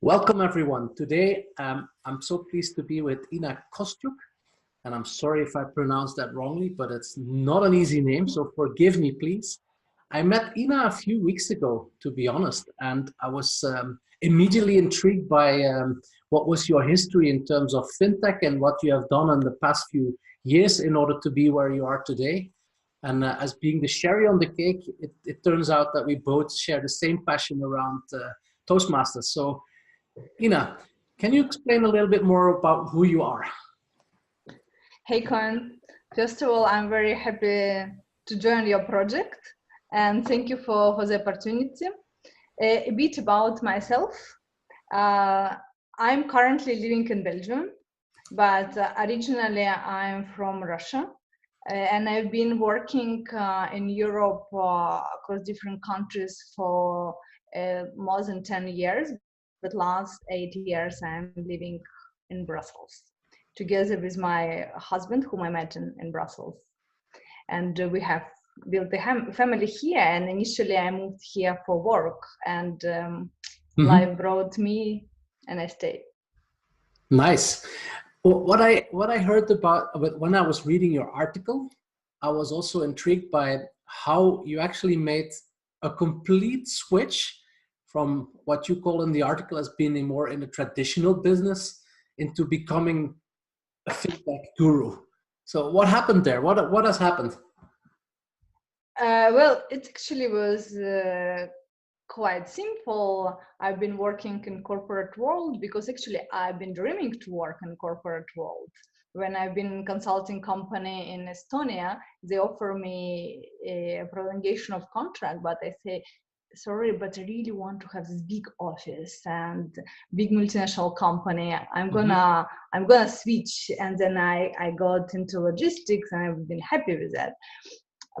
Welcome everyone. Today I'm so pleased to be with Ina Kostiuk, and I'm sorry if I pronounced that wrongly, but it's not an easy name, so forgive me please. I met Ina a few weeks ago, to be honest, and I was immediately intrigued by what was your history in terms of fintech and what you have done in the past few years in order to be where you are today. And as being the cherry on the cake, it turns out that we both share the same passion around Toastmasters. So Ina, can you explain a little bit more about who you are? Hey, Con. First of all, I'm very happy to join your project, and thank you for the opportunity. A bit about myself. I'm currently living in Belgium, but originally I'm from Russia, and I've been working in Europe across different countries for more than 10 years. But last 8 years I'm living in Brussels together with my husband, whom I met in Brussels. And we have built a family here, and initially I moved here for work, and life brought me and I stayed. Nice. Well, what I heard about when I was reading your article, I was also intrigued by how you actually made a complete switch from what you call in the article as being more in a traditional business into becoming a fintech guru. So what happened there? What has happened? Well, it actually was quite simple. I've been working in corporate world because actually I've been dreaming to work in corporate world. When I've been in consulting company in Estonia, they offer me a prolongation of contract, but I say, sorry, but I really want to have this big office and big multinational company. I'm gonna switch. And then I got into logistics, and I've been happy with that.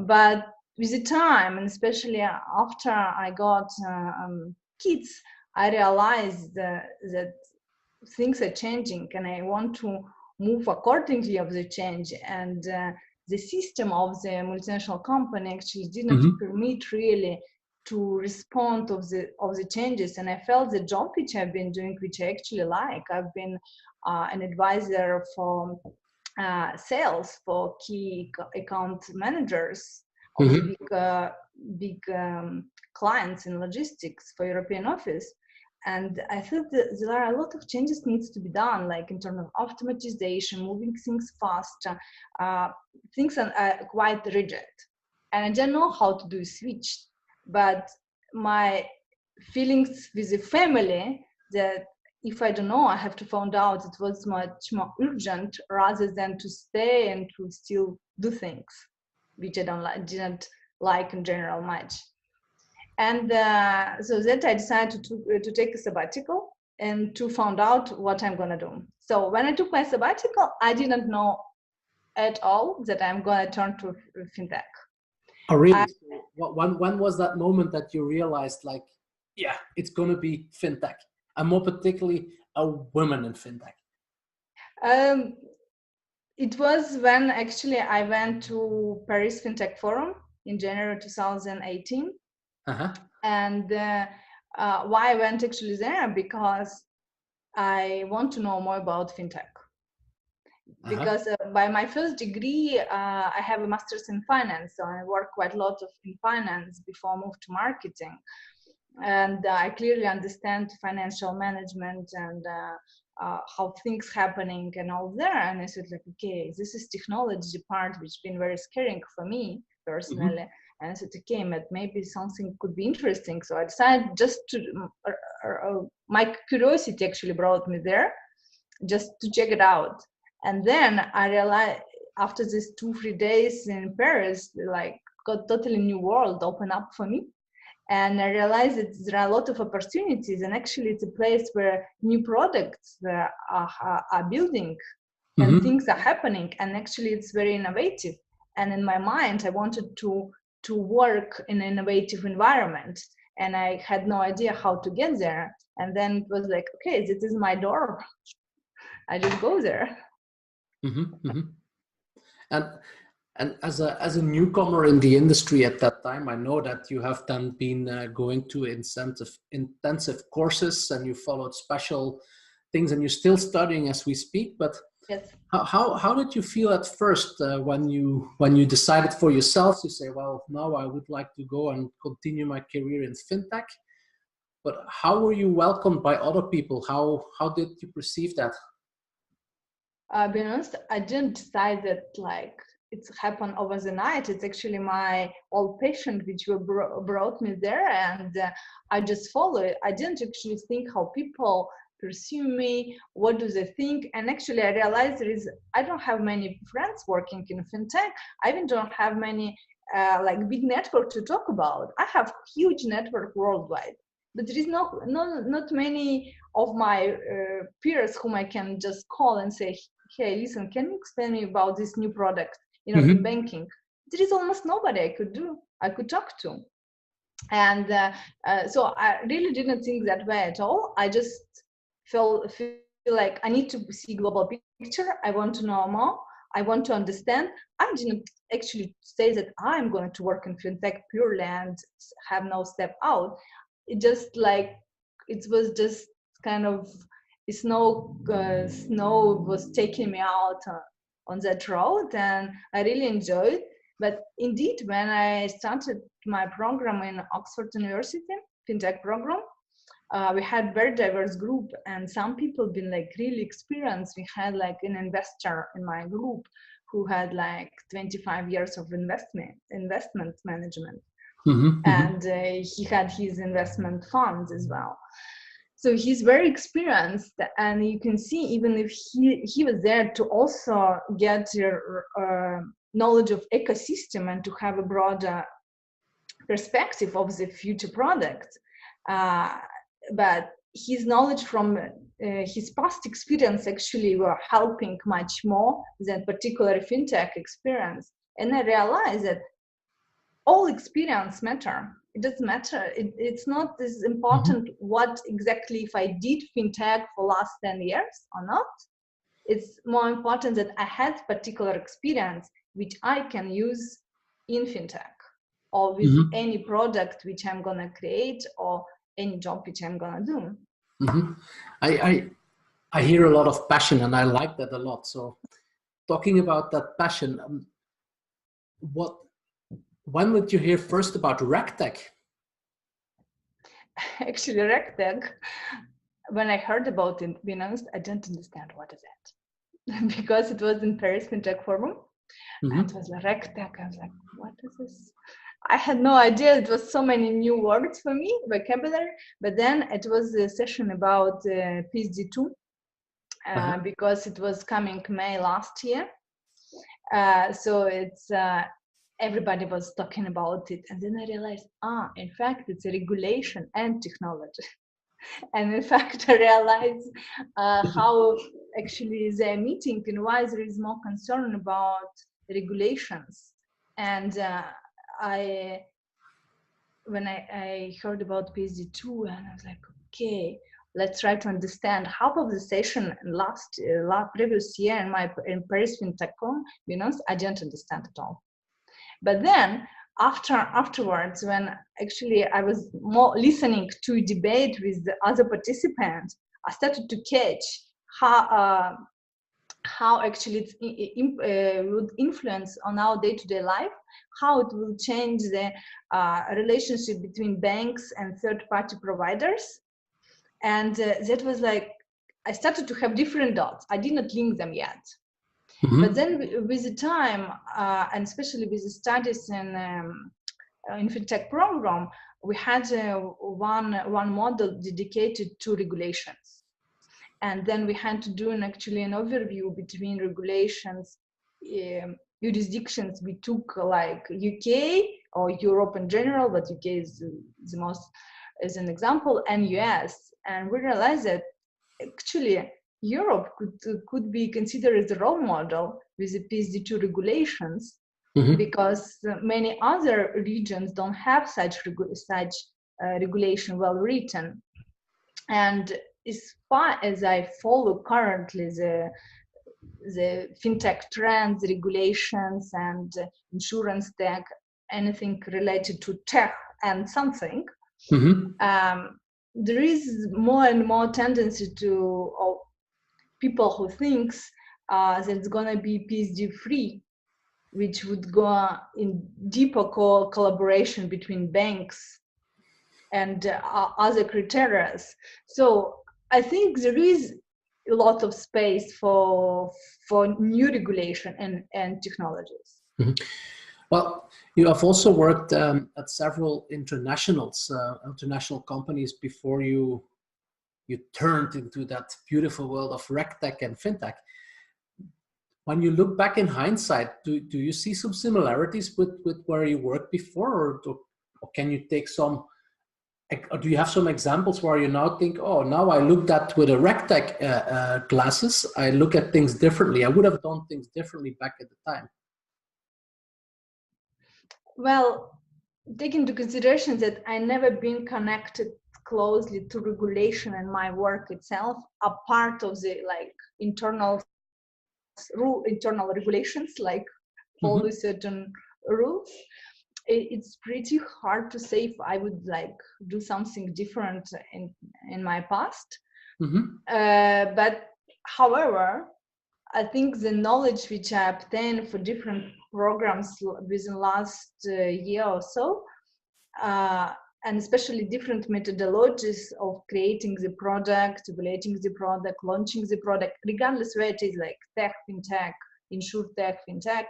But with the time, and especially after I got kids, I realized that things are changing, and I want to move accordingly of the change. And the system of the multinational company actually didn't permit really to respond of the changes. And I felt the job which I've been doing, which I actually like. I've been an advisor for sales for key account managers of the big clients in logistics for European office. And I feel that there are a lot of changes needs to be done, like in terms of automatization, moving things faster. Things are quite rigid, and I don't know how to do a switch. But my feelings with the family that if I don't know, I have to find out, it was much more urgent rather than to stay and to still do things which I didn't like in general much. And so that I decided to take a sabbatical and to find out what I'm gonna do. So when I took my sabbatical, I didn't know at all that I'm gonna turn to fintech. Oh, really? When was that moment that you realized, like, yeah, it's going to be fintech, and more particularly a woman in fintech? It was when actually I went to Paris Fintech Forum in January 2018. And why I went actually there? Because I want to know more about fintech. Because by my first degree, I have a master's in finance, so I work quite a lot in finance before I moved to marketing. And I clearly understand financial management and how things happening and all there. And I said, like, okay, this is technology part, which has been very scary for me personally. And I said, okay, but maybe something could be interesting. So I decided just to, my curiosity actually brought me there just to check it out. And then I realized after these 2-3 days in Paris, like got totally new world open up for me. And I realized that there are a lot of opportunities, and actually it's a place where new products are building and things are happening. And actually it's very innovative. And in my mind, I wanted to work in an innovative environment. And I had no idea how to get there. And then it was like, okay, this is my door. I just go there. And And as a newcomer in the industry at that time, I know that you have then been going to intensive courses, and you followed special things, and you're still studying as we speak. But Yes. how did you feel at first when you decided for yourself to say, well, now I would like to go and continue my career in fintech? But how were you welcomed by other people? How did you perceive that? I'll be honest, I didn't decide that like it's happened over the night. It's actually my old patient which brought me there, and I just follow it. I didn't actually think how people perceive me, what do they think, and actually I realized I don't have many friends working in fintech. I even don't have many like big network to talk about. I have huge network worldwide, but there is not many of my peers whom I can just call and say, hey, listen, can you explain me about this new product, in banking? There is almost nobody I could talk to. And so I really didn't think that way at all. I just feel like I need to see global picture. I want to know more. I want to understand. I didn't actually say that I'm going to work in fintech purely and have no step out. It just like, it was just kind of, snow was taking me out on that road, and I really enjoyed. But indeed, when I started my program in Oxford University, fintech program, we had very diverse group, and some people been like really experienced. We had like an investor in my group who had like 25 years of investment management, and he had his investment funds as well. So he's very experienced, and you can see even if he was there to also get knowledge of ecosystem and to have a broader perspective of the future product. But his knowledge from his past experience actually were helping much more than particular fintech experience. And I realized that all experience matter. It doesn't matter. It's not as important what exactly if I did fintech for last 10 years or not. It's more important that I had particular experience which I can use in fintech or with any product which I'm gonna create or any job which I'm gonna do. I hear a lot of passion, and I like that a lot. So talking about that passion, when did you hear first about RegTech? Actually, RegTech, when I heard about it, being honest, I didn't understand what is it. Because it was in Paris FinTech Forum. And it was like RegTech. I was like, what is this? I had no idea. It was so many new words for me, vocabulary. But then it was a session about PSD2 because it was coming May last year. So it's everybody was talking about it, and then I realized, in fact, it's a regulation and technology. And in fact, I realized how actually they're meeting and why there is more concern about regulations. And when I heard about PSD2, and I was like, okay, let's try to understand. Half of the session last previous year in Paris FinTech Con, I didn't understand at all. But then afterwards, when actually I was more listening to debate with the other participants, I started to catch how actually it would influence on our day-to-day life, how it will change the relationship between banks and third-party providers. And that was like, I started to have different dots. I did not link them yet. But then with the time, and especially with the studies in fintech program, we had one model dedicated to regulations. And then we had to do an overview between regulations, jurisdictions. We took like UK or Europe in general, but UK is the most as an example, and US. And we realized that actually Europe could be considered as a role model with the PSD2 regulations, because many other regions don't have such regulation well written. And as far as I follow currently the the fintech trends, regulations, and insurance tech, anything related to tech and something, there is more and more tendency of people who thinks that it's gonna be PhD free, which would go in deeper collaboration between banks and other criteria. So I think there is a lot of space for new regulation and technologies. Well, you have also worked at several international companies before you turned into that beautiful world of RegTech and FinTech. When you look back in hindsight, do you see some similarities with where you worked before, or can you take some? Or do you have some examples where you now think, oh, now I looked at with a RegTech glasses, I look at things differently. I would have done things differently back at the time. Well, take into consideration that I never been connected closely to regulation and my work itself, a part of the internal regulations, like follow certain rules. It's pretty hard to say if I would do something different in my past. But however, I think the knowledge which I obtained for different programs within last year or so, and especially different methodologies of creating the product, evaluating the product, launching the product, regardless where it is, like tech, fintech, insurtech, fintech,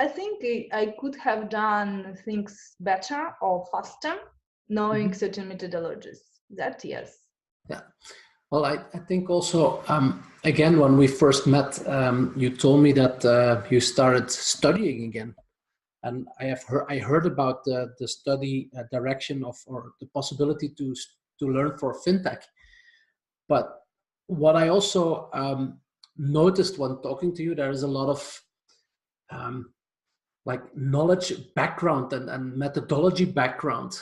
I think I could have done things better or faster, knowing certain methodologies. That, yes. Yeah. Well, I think also, again, when we first met, you told me that you started studying again. And I heard about the study direction or the possibility to learn for fintech. But what I also noticed when talking to you, there is a lot of knowledge background and methodology background.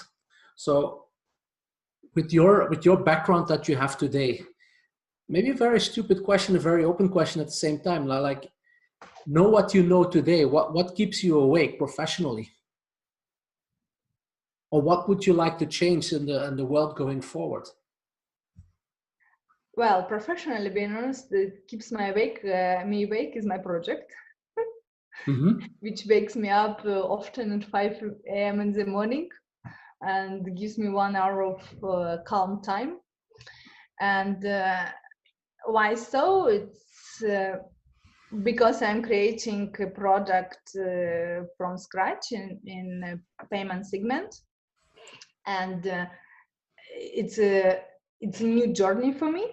So with your background that you have today, maybe a very stupid question, a very open question at the same time, like, know what you know today, what keeps you awake professionally? Or what would you like to change in the world going forward? Well, professionally, being honest, it keeps me awake is my project, which wakes me up often at 5 a.m. in the morning and gives me 1 hour of calm time. And why so? It's because I'm creating a product from scratch in a payment segment, and it's a new journey for me,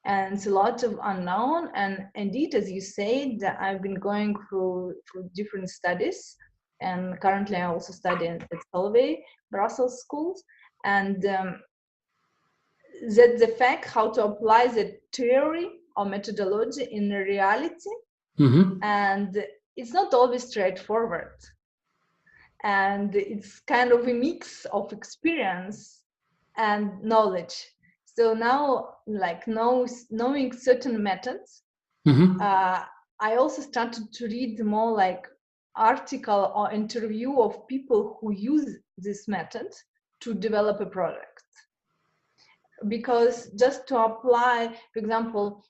and it's a lot of unknown. And indeed, as you said, I've been going through different studies, and currently I also study at Solvay, Brussels schools, and that the fact how to apply the theory or methodology in reality, and it's not always straightforward, and it's kind of a mix of experience and knowledge. So now, knowing certain methods, I also started to read more article or interview of people who use this method to develop a product. Because just to apply, for example,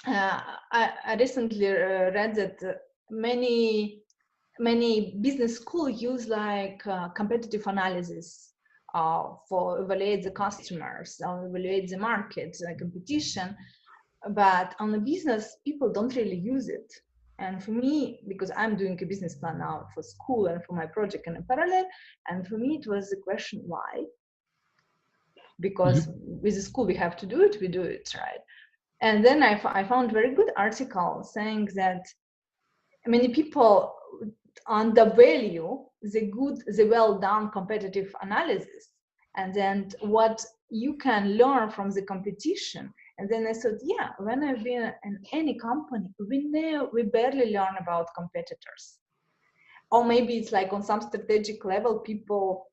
I recently read that many business schools use competitive analysis for evaluate the customers, or evaluate the market, competition. But on the business, people don't really use it. And for me, because I'm doing a business plan now for school and for my project in a parallel, and for me it was the question, why? Because with the school we have to do it, we do it, right? And then I found very good article saying that many people undervalue the well done competitive analysis, and then what you can learn from the competition. And then I thought, yeah, when I've been in any company, we barely learn about competitors. Or maybe it's on some strategic level, people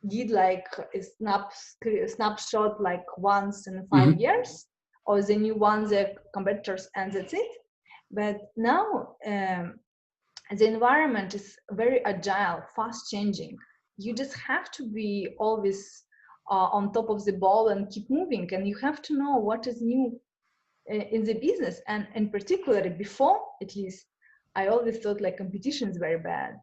did a snapshot once in 5 years, or the new ones, the competitors, and that's it. But now the environment is very agile, fast changing. You just have to be always on top of the ball and keep moving, and you have to know what is new in the business. And in particular, before, at least, I always thought like competition is very bad.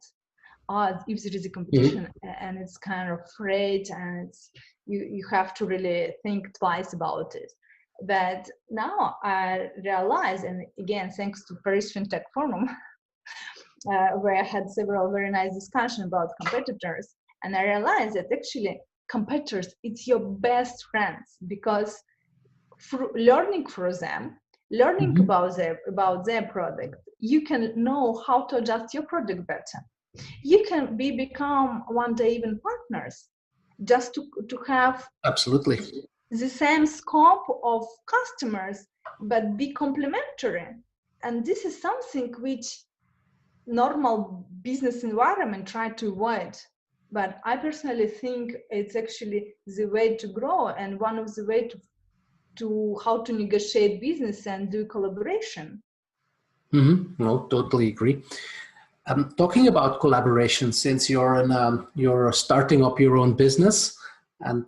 If there is a competition and it's kind of afraid, and it's, you have to really think twice about it. But now I realize, and again, thanks to Paris FinTech Forum, where I had several very nice discussions about competitors, and I realized that actually competitors, it's your best friends, because through learning from them, learning about their product, you can know how to adjust your product better. You can become one day even partners, just to have Absolutely the same scope of customers, but be complementary. And this is something which normal business environment try to avoid. But I personally think it's actually the way to grow, and one of the way to how to negotiate business and do collaboration. No, totally agree. Talking about collaboration, since you're starting up your own business, and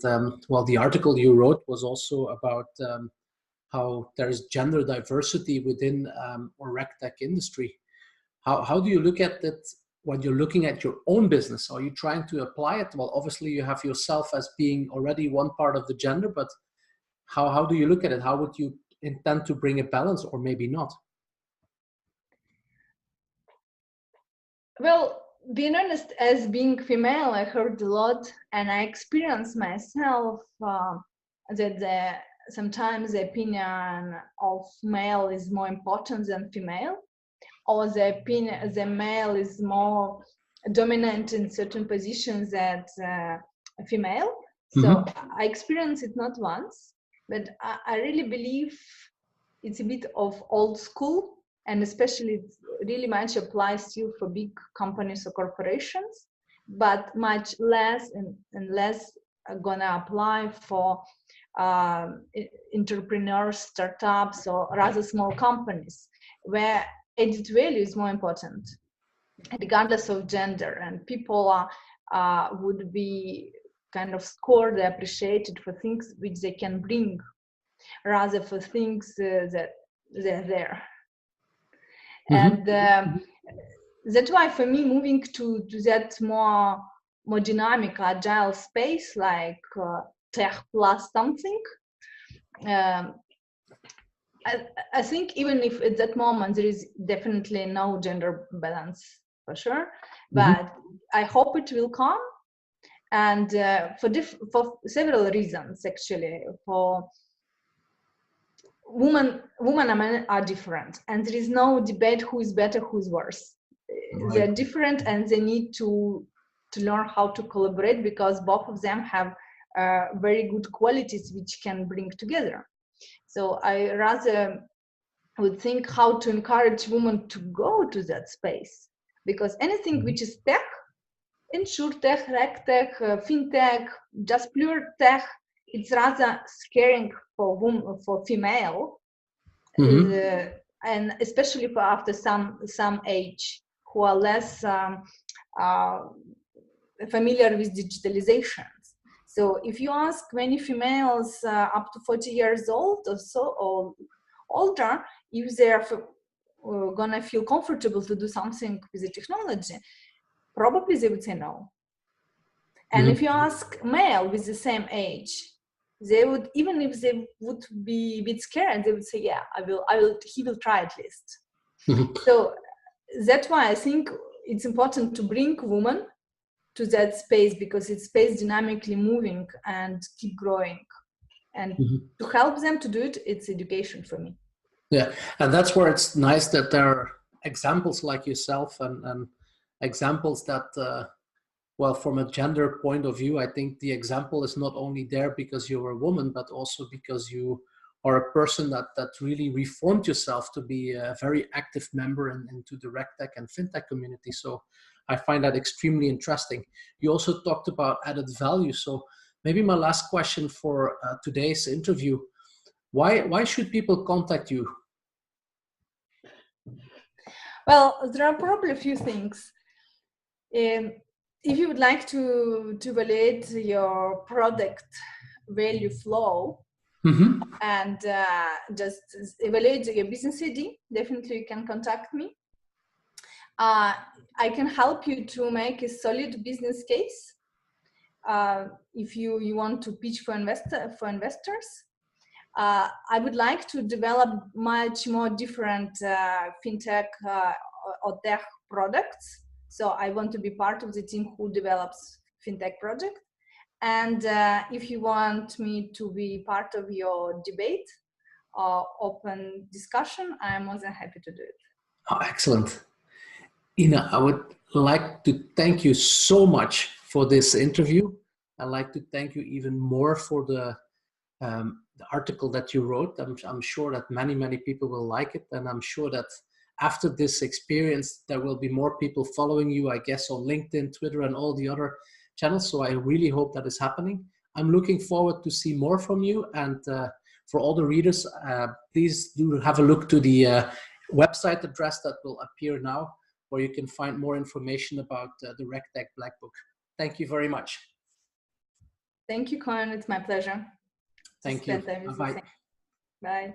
well, the article you wrote was also about how there's gender diversity within or RegTech industry. How do you look at it when you're looking at your own business? Are you trying to apply it? Well, obviously you have yourself as being already one part of the gender, but how do you look at it? How would you intend to bring a balance, or maybe not? Well, being honest, as being female, I heard a lot, and I experienced myself that sometimes the opinion of male is more important than female, or the opinion the male is more dominant in certain positions than a female. So I experienced it not once, but I really believe it's a bit of old school, and especially it really much applies still for big companies or corporations, but much less and less gonna apply for entrepreneurs, startups, or rather small companies, where added value is more important, regardless of gender, and people would be kind of scored, appreciated for things which they can bring, rather for things that they're there. And that's why for me, moving to that more dynamic, agile space, like tech plus something, I think even if at that moment there is definitely no gender balance for sure, but I hope it will come, and for several reasons actually. For women and men are different, and there is no debate who is better, who is worse. Right. They're different, and they need to learn how to collaborate, because both of them have very good qualities which can bring together. So I rather would think how to encourage women to go to that space, because anything which is tech, insurtech, regtech, fintech, just pure tech, it's rather scaring for women, for female, and especially for after some age, who are less familiar with digitalizations. So if you ask many females up to 40 years old or so, or older, if they're gonna feel comfortable to do something with the technology, probably they would say no. And if you ask male with the same age, they would, even if they would be a bit scared, they would say, yeah, I will, he will try at least. So that's why I think it's important to bring women to that space, because it's space dynamically moving and keep growing. And to help them to do it, it's education for me. Yeah, and that's where it's nice that there are examples like yourself, and examples that, well, from a gender point of view, I think the example is not only there because you're a woman, but also because you are a person that really reformed yourself to be a very active member into the RegTech and FinTech community. So I find that extremely interesting. You also talked about added value. So maybe my last question for today's interview, Why should people contact you? Well, there are probably a few things. If you would like to evaluate your product value flow and just evaluate your business ID, definitely you can contact me. I can help you to make a solid business case if you want to pitch for investors. I would like to develop much more different fintech or tech products. So I want to be part of the team who develops fintech project. And if you want me to be part of your debate or open discussion, I am more than happy to do it. Oh, excellent. Ina, I would like to thank you so much for this interview. I'd like to thank you even more for the article that you wrote. I'm sure that many people will like it, and I'm sure that after this experience, there will be more people following you, I guess, on LinkedIn, Twitter, and all the other channels. So I really hope that is happening. I'm looking forward to see more from you. And for all the readers, please do have a look to the website address that will appear now, where you can find more information about the RegTechBlackbook. Thank you very much. Thank you, Cohen. It's my pleasure. Thank you. Bye-bye. Bye.